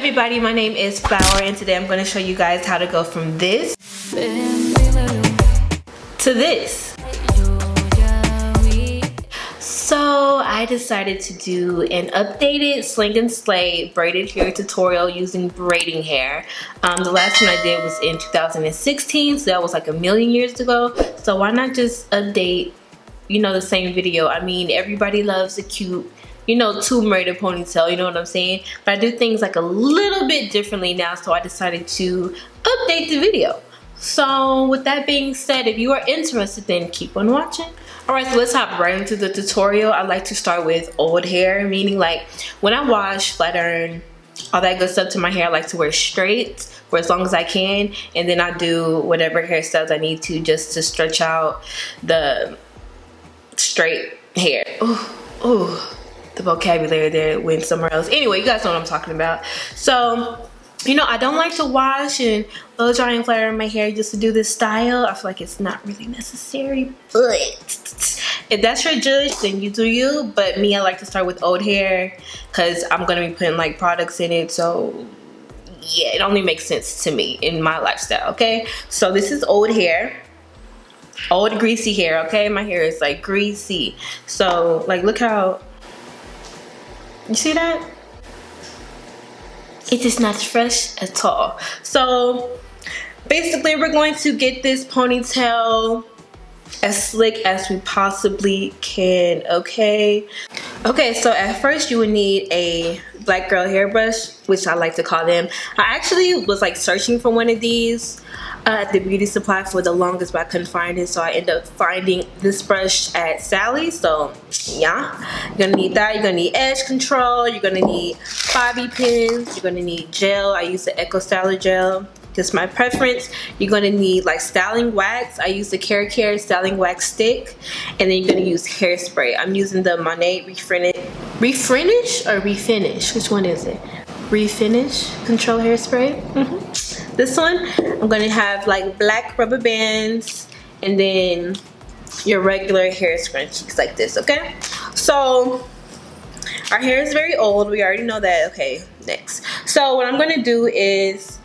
everybody, my name is Flower and today I'm going to show you guys how to go from this to this. So I decided to do an updated Sling and Slay braided hair tutorial using braiding hair. The last one I did was in 2016, so that was like a million years ago. So why not just update, you know, the same video? I mean, everybody loves a cute, you know, two braided ponytail, you know what I'm saying? But I do things like a little bit differently now, so I decided to update the video. So with that being said, if you are interested, then keep on watching. Alright, so let's hop right into the tutorial. I like to start with old hair, meaning like when I wash, flat iron, all that good stuff to my hair, I like to wear straight for as long as I can, and then I do whatever hairstyles I need to just to stretch out the straight hair. Ooh, the vocabulary there went somewhere else. Anyway, you guys know what I'm talking about. So, you know, I don't like to wash and blow dry and flat iron my hair just to do this style. I feel like it's not really necessary, but if that's your judge, then you do you. But me, I like to start with old hair because I'm gonna be putting like products in it, so yeah, it only makes sense to me in my lifestyle. Okay, so this is old hair, old greasy hair. Okay, my hair is like greasy, so like look how, you see that? It is not fresh at all. So basically we're going to get this ponytail as slick as we possibly can. Okay, so at first you would need a black girl hairbrush, which I like to call them. I actually was like searching for one of these at the beauty supply for the longest, but I couldn't find it, so I ended up finding this brush at Sally's. So yeah, you're gonna need that. You're gonna need edge control, you're gonna need bobby pins, you're gonna need gel. I use the Eco Styler gel, just my preference. You're gonna need like styling wax. I use the Care styling wax stick, and then you're gonna use hairspray. I'm using the Monat Refinish or Refinish, which one is it? Refinish control hairspray. This one, I'm gonna have like black rubber bands and then your regular hair scrunchies like this. Okay, so our hair is very old, we already know that. Okay, next, so what I'm gonna do is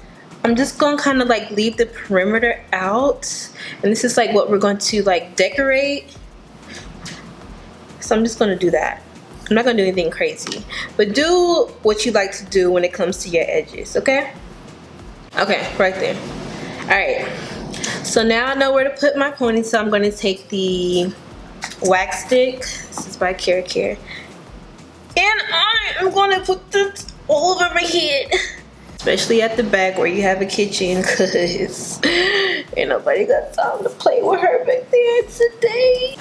I'm just gonna kind of like leave the perimeter out, and this is like what we're going to like decorate. So I'm just gonna do that. I'm not gonna do anything crazy, but do what you like to do when it comes to your edges. Okay, right there. All right, so now I know where to put my pony, so I'm gonna take the wax stick. This is by Care, and I am gonna put this all over my head, especially at the back where you have a kitchen, because ain't nobody got time to play with her back there today.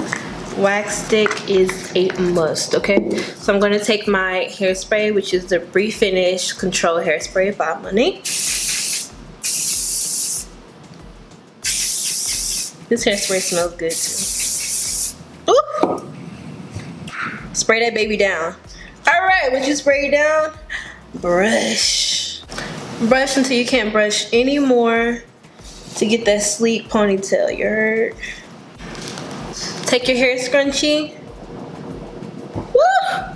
Wax stick is a must. Okay, so I'm gonna take my hairspray, which is the Refinish Control Hairspray by Monat. This hairspray smells good too. Ooh. Spray that baby down. All right, once you spray it down, brush until you can't brush anymore to get that sleek ponytail. You heard? Take your hair scrunchie. Woo!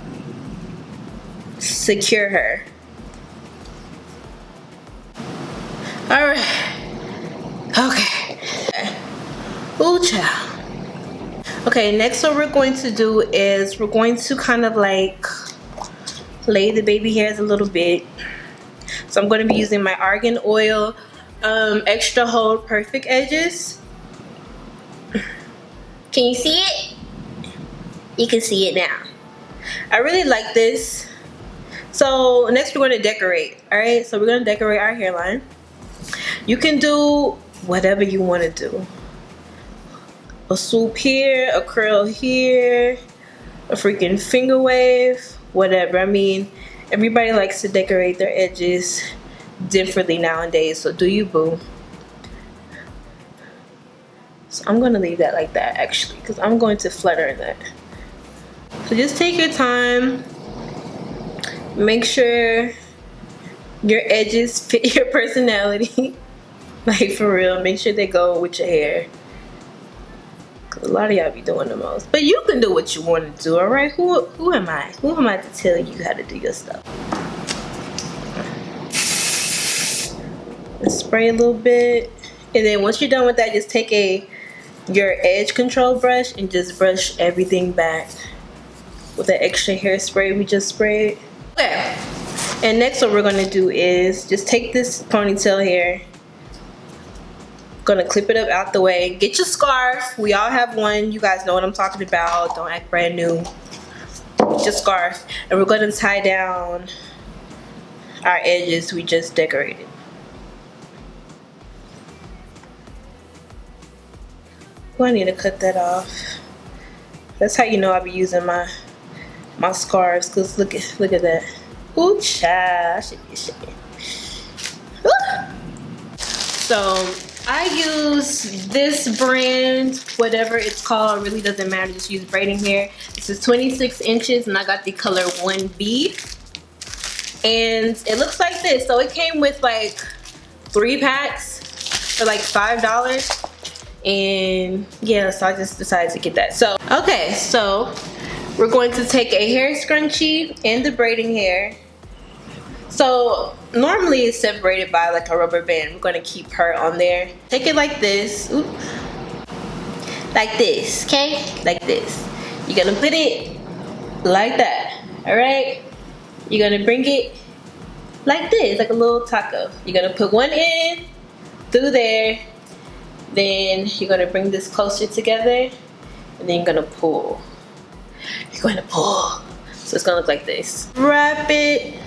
Secure her. All right. Okay. Ooh, child. Okay, next what we're going to do is we're going to kind of like lay the baby hairs a little bit. So I'm going to be using my Argan Oil Extra Hold Perfect Edges. Can you see it? You can see it now. I really like this. So next we're going to decorate. Alright, so we're going to decorate our hairline. You can do whatever you want to do. A swoop here, a curl here, a freaking finger wave, whatever. I mean, everybody likes to decorate their edges differently nowadays, so do you, boo. So I'm going to leave that like that actually, because I'm going to flutter that. So just take your time. Make sure your edges fit your personality. Like for real, make sure they go with your hair. Cause a lot of y'all be doing the most. But you can do what you want to do, alright? Who am I? Who am I to tell you how to do your stuff? and spray a little bit. And then once you're done with that, just take your edge control brush and just brush everything back with the extra hairspray we just sprayed. Okay, and next what we're gonna do is just take this ponytail hair, gonna clip it up out the way, get your scarf. We all have one, you guys know what I'm talking about, don't act brand new. Get your scarf, and we're gonna tie down our edges we just decorated. Oh, I need to cut that off. That's how you know I be using my scarves, cause look at that. Ooh, child, So I use this brand, whatever it's called, really doesn't matter, just use braiding hair. This is 26 inches and I got the color 1B. And it looks like this. So it came with like 3 packs for like $5. And yeah, so I just decided to get that. So, okay, so we're going to take a hair scrunchie and the braiding hair. So normally it's separated by like a rubber band. We're going to keep her on there. Take it like this. Oop. Like this, okay? Like this. You're going to put it like that, all right? You're going to bring it like this, like a little taco. You're going to put one end through there. Then you're going to bring this closer together. And then you're going to pull. You're going to pull. So it's going to look like this. Wrap it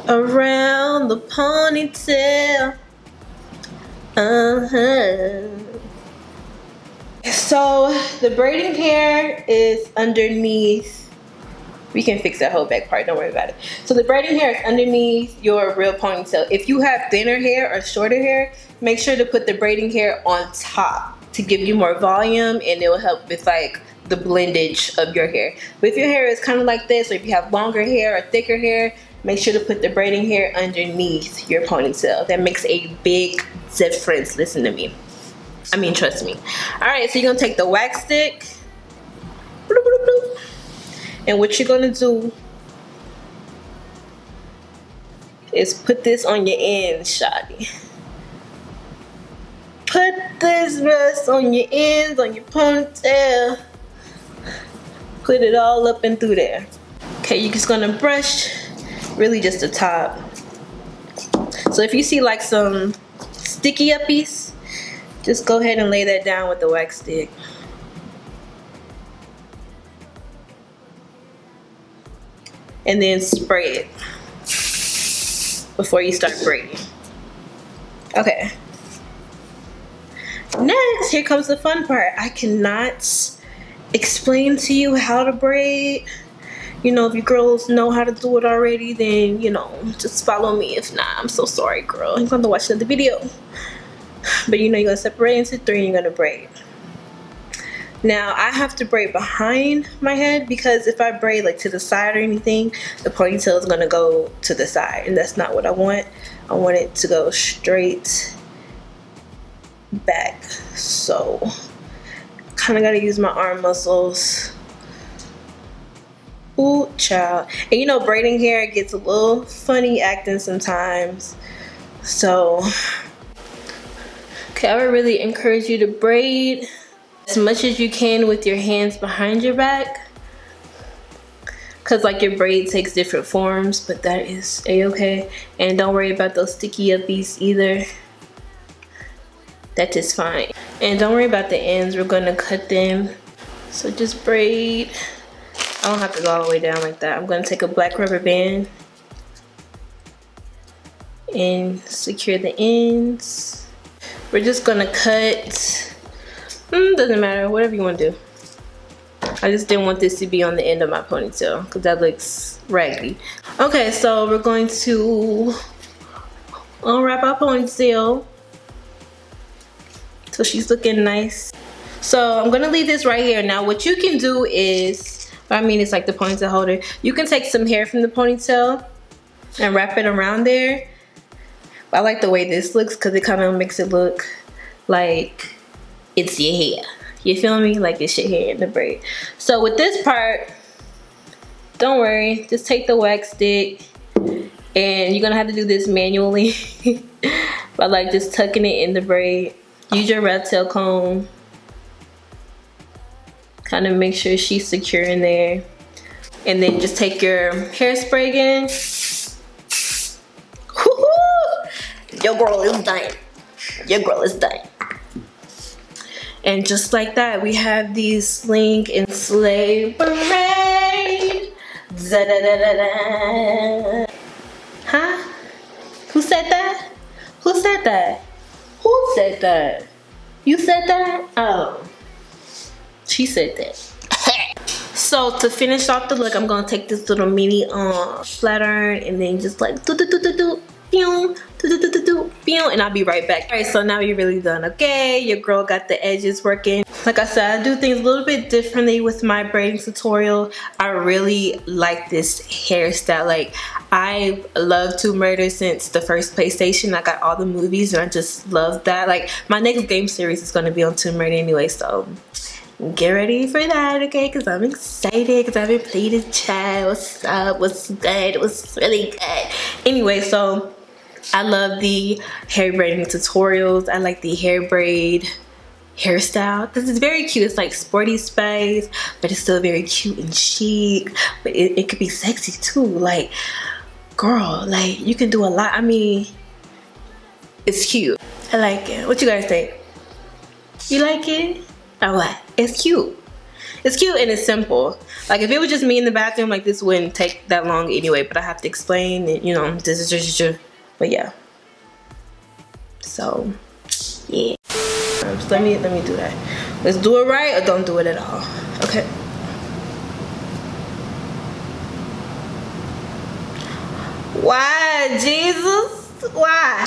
around the ponytail. So the braiding hair is underneath. We can fix that whole back part, don't worry about it. So the braiding hair is underneath your real ponytail. If you have thinner hair or shorter hair, make sure to put the braiding hair on top to give you more volume, and it will help with like the blendage of your hair. But if your hair is kind of like this, or if you have longer hair or thicker hair, make sure to put the braiding hair underneath your ponytail. That makes a big difference, listen to me. I mean, trust me. All right, so you're gonna take the wax stick. And what you're gonna do is put this on your ends, shawty. Put this rest on your ends, on your ponytail. Put it all up and through there. Okay, you're just gonna brush really just the top. So if you see like some sticky uppies, just go ahead and lay that down with the wax stick. And then spray it before you start braiding. Okay. Next, here comes the fun part. I cannot explain to you how to braid. You know, if you girls know how to do it already, then, you know, just follow me. If not, I'm so sorry, girl. You're going to watch another video. But you know, you're going to separate into 3 and you're going to braid. Now, I have to braid behind my head because if I braid like to the side or anything, the ponytail is going to go to the side. And that's not what I want. I want it to go straight back. So, kind of got to use my arm muscles. Ooh, child. And you know, braiding hair gets a little funny acting sometimes. So, okay, I would really encourage you to braid as much as you can with your hands behind your back, because like your braid takes different forms, but that is a-okay. And don't worry about those sticky uppies either. That is fine. And don't worry about the ends, we're gonna cut them. So just braid. I don't have to go all the way down like that. I'm gonna take a black rubber band and secure the ends. We're just gonna cut. Doesn't matter, whatever you want to do. I just didn't want this to be on the end of my ponytail because that looks raggedy. Okay, so we're going to unwrap our ponytail so she's looking nice. So I'm gonna leave this right here. Now what you can do is, I mean, it's like the ponytail holder. You can take some hair from the ponytail and wrap it around there. But I like the way this looks because it kind of makes it look like it's your hair. You feel me? Like it's your hair in the braid. So with this part, don't worry. Just take the wax stick, and you're gonna have to do this manually. by like just tucking it in the braid. Use your rat tail comb. Kind of make sure she's secure in there. And then just take your hairspray again. Your girl is done. Your girl is done. And just like that, we have these Sling and Slay braid. Da da da da da. Huh? Who said that? Who said that? Who said that? You said that? Oh. She said that. So to finish off the look, I'm gonna take this little mini flat iron and then just like do and I'll be right back. Alright, so now you're really done. Okay, your girl got the edges working. Like I said, I do things a little bit differently with my braiding tutorial. I really like this hairstyle. Like, I love Tomb Raider since the first PlayStation. I got all the movies and I just love that. Like, my next game series is gonna be on Tomb Raider anyway, so get ready for that, okay? Because I'm excited because I haven't played it, chat. What's up? What's good? What's really good? Anyway, so I love the hair braiding tutorials. I like the hair braid hairstyle. This is very cute. It's like sporty spice, but it's still very cute and chic. But it could be sexy too. Like, girl, like you can do a lot. I mean, it's cute. I like it. What you guys think? You like it? Or what? It's cute. It's cute and it's simple. Like if it was just me in the bathroom, like this wouldn't take that long anyway, but I have to explain it, you know, this is just, but yeah. So, yeah. Just let me do that. Let's do it right or don't do it at all. Okay. Why, Jesus? Why?